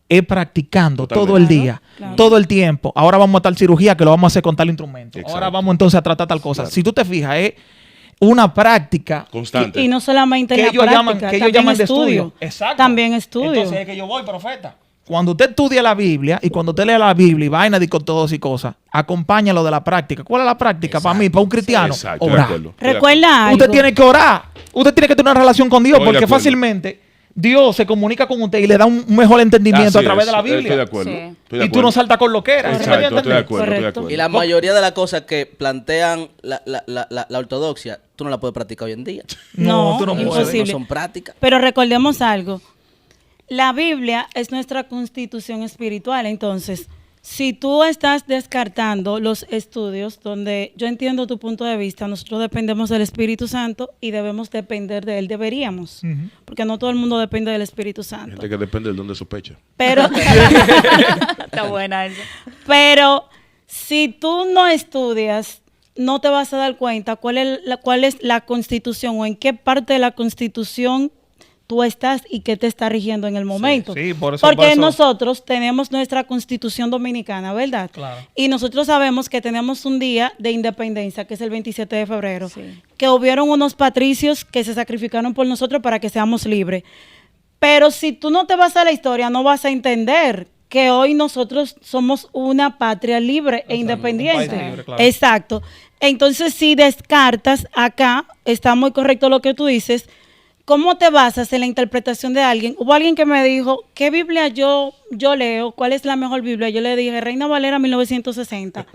es practicando Totalmente. todo el día, Claro. todo el tiempo. Ahora vamos a tal cirugía que lo vamos a hacer con tal instrumento. Exacto. Ahora vamos entonces a tratar tal cosa. Claro. Si tú te fijas, es una práctica Constante. Y no solamente en que la ellos llaman, práctica, que ellos también llaman de estudio. estudio. También estudio. Entonces es que yo voy, profeta. Cuando usted estudia la Biblia y cuando usted lee la Biblia y vaina de con todos y cosas, acompáñalo de la práctica. ¿Cuál es la práctica para mí, para un cristiano? Exacto, de Orar. acuerdo. Estoy de Recuerda algo. Usted tiene que orar. Usted tiene que tener una relación con Dios Estoy de porque acuerdo. fácilmente Dios se comunica con usted y le da un mejor entendimiento Así a través es, de la Estoy de Biblia. acuerdo. Sí. Estoy de Y tú no acuerdo. saltas con loquera. ¿Sí me Exacto, entiendes? estoy de acuerdo, estoy de Correcto. acuerdo. Y la mayoría de las cosas que plantean la ortodoxia, tú no la puedes practicar hoy en día. No, tú no puedes. imposible. No son prácticas. Pero recordemos algo. La Biblia es nuestra constitución espiritual. Entonces, si tú estás descartando los estudios, donde yo entiendo tu punto de vista, nosotros dependemos del Espíritu Santo y debemos depender de él. Deberíamos. Porque no todo el mundo depende del Espíritu Hay Santo. gente que depende del don de sospecha. Pero, Está buena esa. pero si tú no estudias, no te vas a dar cuenta cuál es la constitución o en qué parte de la constitución tú estás y qué te está rigiendo en el momento. sí, por eso- Porque por eso- nosotros tenemos nuestra constitución dominicana, ¿verdad? Claro. Y nosotros sabemos que tenemos un día de independencia, que es el 27 de febrero, Sí. que hubieron unos patricios que se sacrificaron por nosotros para que seamos libres. Pero si tú no te vas a la historia, no vas a entender que hoy nosotros somos una patria libre e independiente. un país libre, claro. Exacto. Entonces, si descartas acá, está muy correcto lo que tú dices. ¿Cómo te basas en la interpretación de alguien? Hubo alguien que me dijo, ¿qué Biblia yo leo? ¿Cuál es la mejor Biblia? Yo le dije, Reina Valera 1960.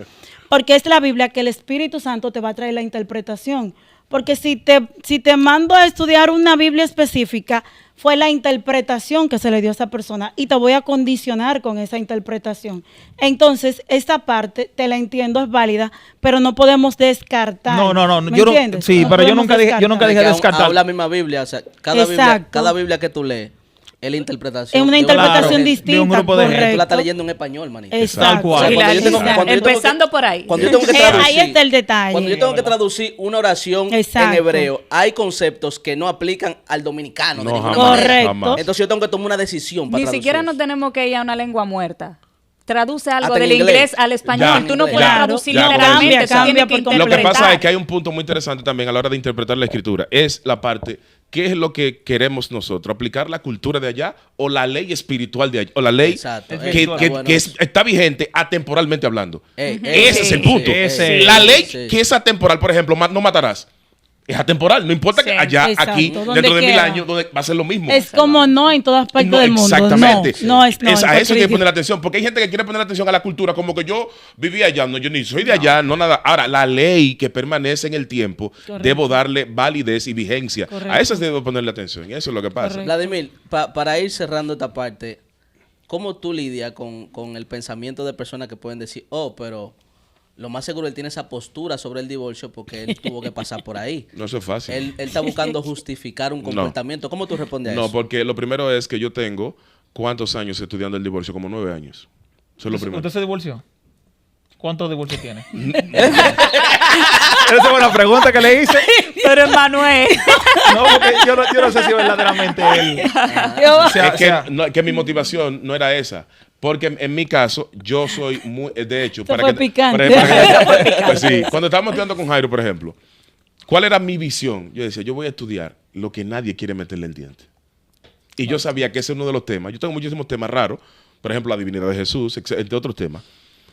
Porque es la Biblia que el Espíritu Santo te va a traer la interpretación. Porque si te mando a estudiar una Biblia específica, fue la interpretación que se le dio a esa persona y te voy a condicionar con esa interpretación. Entonces, esta parte, te la entiendo, es válida, pero no podemos descartar. No. ¿Me Yo no, entiendes? sí, No pero yo podemos nunca dije descartar. de descartar. Aún la misma Biblia, o sea, Exacto. cada Biblia que tú lees es la interpretación. Es una de interpretación Claro, distinta. de un grupo de gente. correcto. Tú la estás leyendo en español, manito. Exacto. Tal cual. O sea, Sí, cuando yo tengo- exacto. cuando yo tengo que- Empezando por ahí. Cuando yo tengo que Ahí traducir, está el detalle. Cuando yo tengo que traducir una oración Exacto. en hebreo, hay conceptos que no aplican al dominicano de No, ninguna jamás, manera. Correcto. jamás. Entonces yo tengo que tomar una decisión para Ni traducir siquiera eso. nos tenemos que ir a una lengua muerta. Traduce algo Hasta en del inglés inglés. al español. Ya, Tú no ya. puedes Claro. traducir Ya, literalmente. cambia, tú cambia tienes por que completo. Lo que pasa interpretar. es que hay un punto muy interesante también a la hora de interpretar la escritura. Es la parte, ¿qué es lo que queremos nosotros? ¿Aplicar la cultura de allá o la ley espiritual de allá? O la ley Exacto. que, Está bueno eso. está vigente atemporalmente hablando. Ese Ese es el punto. ese- La ley sí. que es atemporal, por ejemplo, no matarás. Es atemporal. No importa que Sí, allá, exacto. aquí, Donde dentro de 1000 quiera. años, donde va a ser lo mismo. Es como no en todas partes No, del mundo. exactamente. No, es no. Es a en eso hay que cualquier- poner atención, porque hay gente que quiere poner atención a la cultura, como que yo vivía allá, no, yo ni soy de allá, no nada. Ahora, la ley que permanece en el tiempo, Correcto. debo darle validez y vigencia. Correcto. A eso debo ponerle atención, y eso es lo que pasa. Correcto. Vladimir, para ir cerrando esta parte, ¿cómo tú lidias con el pensamiento de personas que pueden decir, oh, pero lo más seguro él tiene esa postura sobre el divorcio porque él tuvo que pasar por ahí? No, eso es fácil. Él está buscando justificar un comportamiento. ¿Cómo tú respondes a No, eso? porque lo primero es que yo tengo, ¿cuántos años estudiando el divorcio? Como 9 años. Eso es lo primero. ¿Usted se divorció? ¿Cuántos divorcios tiene? Esa es una pregunta que le hice. Pero Emanuel. No, porque yo no sé si verdaderamente él. Yo- O sea, Es que mi motivación no era esa. Porque en mi caso, yo soy muy, de hecho, Esto fue picante. Pues sí, cuando estábamos estudiando con Jairo, por ejemplo, ¿cuál era mi visión? Yo decía, yo voy a estudiar lo que nadie quiere meterle el diente. Y yo sabía que ese es uno de los temas. Yo tengo muchísimos temas raros, por ejemplo, la divinidad de Jesús, entre otros temas,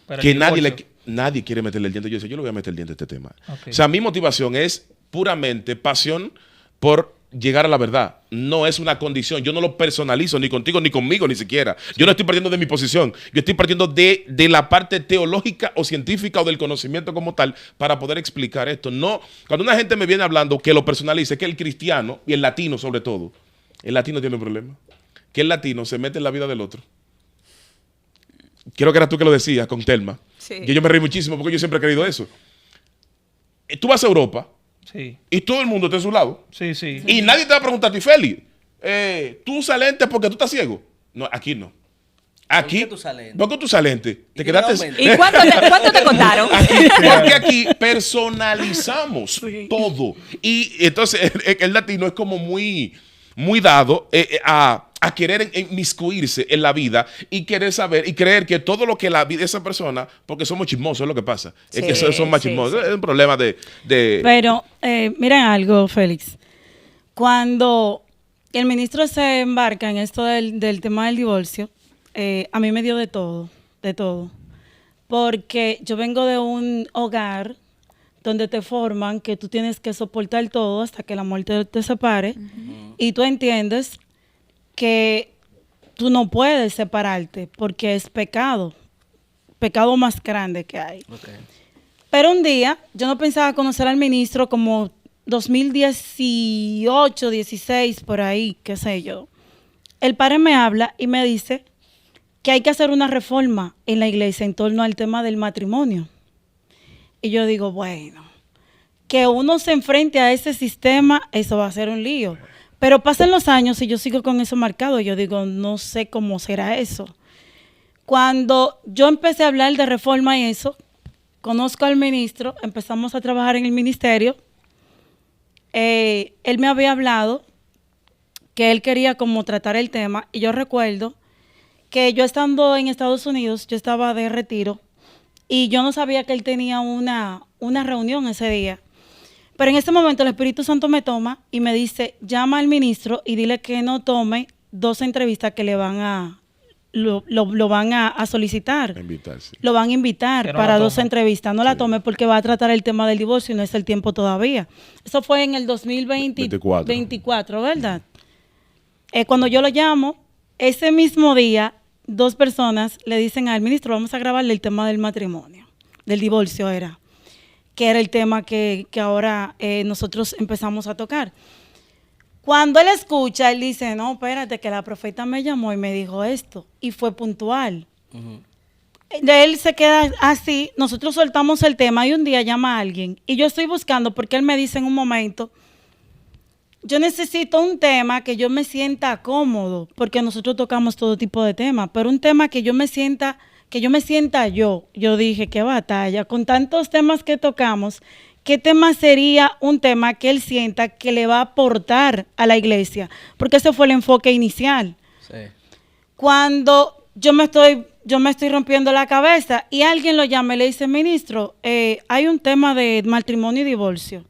Pero que el divorcio. nadie quiere meterle el diente. Yo decía, yo le voy a meter el diente a este tema. Ok. O sea, mi motivación es puramente pasión por llegar a la verdad. No es una condición. Yo no lo personalizo ni contigo ni conmigo ni siquiera. Yo no estoy partiendo de mi posición. Yo estoy partiendo de la parte teológica o científica o del conocimiento como tal para poder explicar esto. No, cuando una gente me viene hablando que lo personalice, que el cristiano y el latino sobre todo, el latino tiene un problema. Que el latino se mete en la vida del otro. Creo que eras tú que lo decías con Telma. Sí. Y yo me reí muchísimo porque yo siempre he querido eso. Tú vas a Europa Sí, y todo el mundo está a su lado. sí, sí. Y nadie te va a preguntar a ti, Félix, ¿tú usas lentes porque tú estás ciego? No, aquí no. Aquí, qué tú usas lentes? ¿por qué tú usas lentes? Te ¿Y quedaste... qué aumenta? ¿Y cuánto te contaron? Porque aquí personalizamos todo. Y entonces el latino es como muy dado a querer inmiscuirse en la vida y querer saber y creer que todo lo que la vida de esa persona, porque somos chismosos, es lo que pasa. Es que Sí, son más sí, chismosos. sí. Es un problema de Pero miren algo, Félix. Cuando el ministro se embarca en esto del tema del divorcio, a mí me dio de todo. Porque yo vengo de un hogar donde te forman que tú tienes que soportar todo hasta que la muerte te separe. Y tú entiendes que tú no puedes separarte porque es pecado más grande que hay. Ok. Pero un día, yo no pensaba conocer al ministro como 2018, 16, por ahí, qué sé yo. El padre me habla y me dice que hay que hacer una reforma en la iglesia en torno al tema del matrimonio. Y yo digo, bueno, que uno se enfrente a ese sistema, eso va a ser un lío. Pero pasan los años y yo sigo con eso marcado. Yo digo, no sé cómo será eso. Cuando yo empecé a hablar de reforma y eso, conozco al ministro, empezamos a trabajar en el ministerio. Él me había hablado que él quería como tratar el tema. Y yo recuerdo que yo estando en Estados Unidos, yo estaba de retiro y yo no sabía que él tenía una reunión ese día. Pero en ese momento el Espíritu Santo me toma y me dice, llama al ministro y dile que no tome 2 entrevistas que le van a lo van a solicitar. invitarse. Lo van a invitar Que no para la 2 tome. entrevistas. No la tome porque va a tratar el tema del divorcio y no es el tiempo todavía. Eso fue en el 2024, ¿verdad? Cuando yo lo llamo, ese mismo día, 2 personas le dicen al ministro, vamos a grabarle el tema del matrimonio, del divorcio era, que era el tema que ahora nosotros empezamos a tocar. Cuando él escucha, él dice, no, espérate, que la profeta me llamó y me dijo esto, y fue puntual. Él se queda así, nosotros soltamos el tema y un día llama a alguien, y yo estoy buscando, porque él me dice en un momento, yo necesito un tema que yo me sienta cómodo, porque nosotros tocamos todo tipo de temas, pero un tema que yo me sienta yo. Yo dije, qué batalla, con tantos temas que tocamos, ¿qué tema sería un tema que él sienta que le va a aportar a la iglesia? Porque ese fue el enfoque inicial. Sí. Cuando yo me estoy rompiendo la cabeza y alguien lo llama y le dice, ministro, hay un tema de matrimonio y divorcio.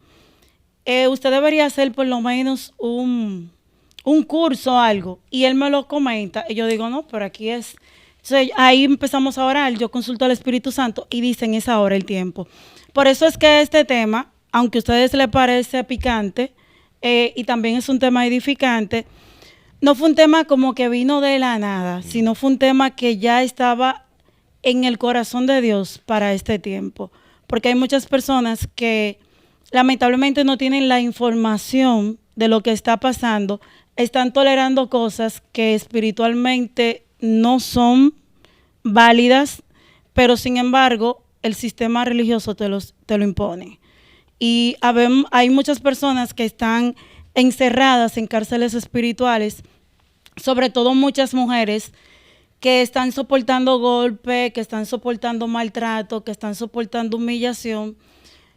Usted debería hacer por lo menos un curso o algo. Y él me lo comenta y yo digo, no, pero aquí es. Entonces ahí empezamos a orar, yo consulto al Espíritu Santo y dicen, es ahora el tiempo. Por eso es que este tema, aunque a ustedes les parece picante, y también es un tema edificante, no fue un tema como que vino de la nada, sino fue un tema que ya estaba en el corazón de Dios para este tiempo. Porque hay muchas personas que lamentablemente no tienen la información de lo que está pasando, están tolerando cosas que espiritualmente no son válidas, pero sin embargo el sistema religioso te lo impone. Y hay muchas personas que están encerradas en cárceles espirituales, sobre todo muchas mujeres que están soportando golpe, que están soportando maltrato, que están soportando humillación,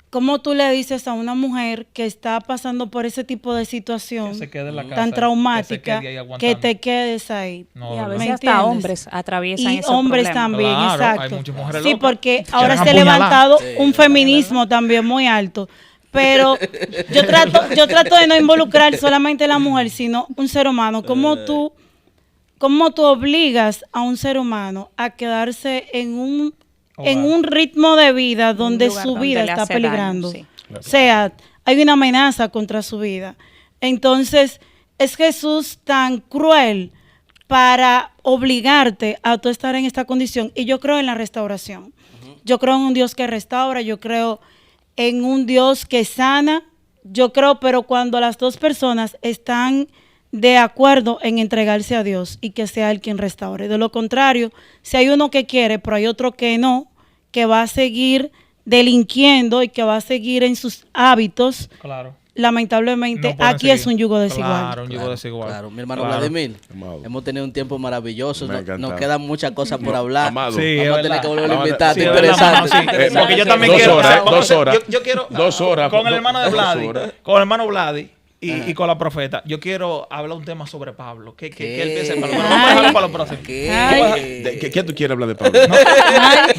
¿Cómo tú le dices a una mujer que está pasando por ese tipo de situación Que se quede en la casa, tan que traumática se quede ahí que aguantando. te quedes ahí? No, Y a ¿verdad? veces ¿Me hasta entiendes? hombres atraviesan Y ese hombres problema. también, Claro, hay exacto. muchas mujeres Sí, locas. porque Quieren ahora se ha apuñalar. levantado Sí, un feminismo también muy alto. Pero yo trato de no involucrar solamente a la mujer, sino un ser humano. ¿Cómo tú obligas a un ser humano a quedarse en un ritmo de vida donde lugar su donde vida le está hace daño, peligrando? sí. O sea, hay una amenaza contra su vida. Entonces, es Jesús tan cruel para obligarte a tú estar en esta condición. Y yo creo en la restauración. Yo creo en un Dios que restaura, yo creo en un Dios que sana, yo creo, pero cuando las dos personas están de acuerdo en entregarse a Dios y que sea Él quien restaure. De lo contrario, si hay uno que quiere, pero hay otro que no, que va a seguir delinquiendo y que va a seguir en sus hábitos, Claro. lamentablemente, No pueden aquí es seguir. un yugo desigual. Claro, un yugo desigual. Claro, mi hermano Claro. Vladimir, Amado. hemos tenido un tiempo maravilloso, Me ha nos encantado. quedan muchas cosas por hablar. Amado. Sí, Vamos a es tener que verdad. volver a Vamos a- invitarte, Sí, es verdad, interesante. mano, sí. interesante. Porque yo también Dos quiero. horas, vamos a dos hacer- horas. Yo quiero. 2 horas. Con el hermano de Dos Vladi. horas. Con el hermano Vladi. Y con la profeta, yo quiero hablar un tema sobre Pablo. Que él piense en Pablo. Bueno, vamos a dejarlo para los próximos. ¿Qué tú quieres hablar de Pablo?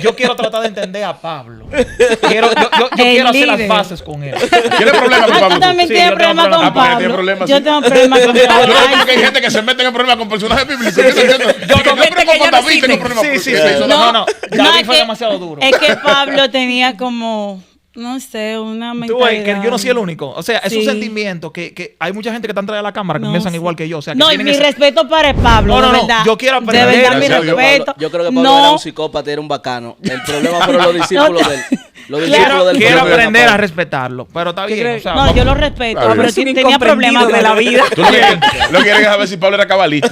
Yo quiero tratar de entender a Pablo. Yo quiero El hacer las líder. paces con él. ¿Tienes problema con Ah, Pablo? tú también Sí, tienes yo tengo problemas problemas. con Ah, porque Pablo. tiene problemas, Yo sí. tengo problemas con Yo no Pablo. sé por qué hay gente que se mete en problemas con personajes bíblicos. Yo no entiendo. Yo gente tengo que problemas ya con no David, tengo sirve. problemas Sí, con sí, ¿qué sí. hizo No, David? David fue demasiado duro. Es que Pablo tenía como, no sé, una Tú mentalidad. ves que yo no soy el único. O sea, es un Sí. sentimiento que hay mucha gente que está atrás de la cámara que No, piensan sí. igual que yo. O sea, que No, y tienen mi ese- respeto para Pablo, No, no, de no, verdad. yo quiero aprender. De verdad, mi Gracias a Dios. respeto. Yo creo que Pablo era un psicópata y era un bacano. El problema fueron los discípulos de él. Los discípulos del Quiero Pablo. aprender a respetarlo. Pero está bien. O sea, No, yo lo respeto, Claro. pero Es un tenía problemas incomprendido de la vida. Tú lo que quieres saber si Pablo era cabalista.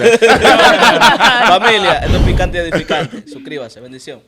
Familia, esto es Picante y Edificante. Suscríbase, bendición.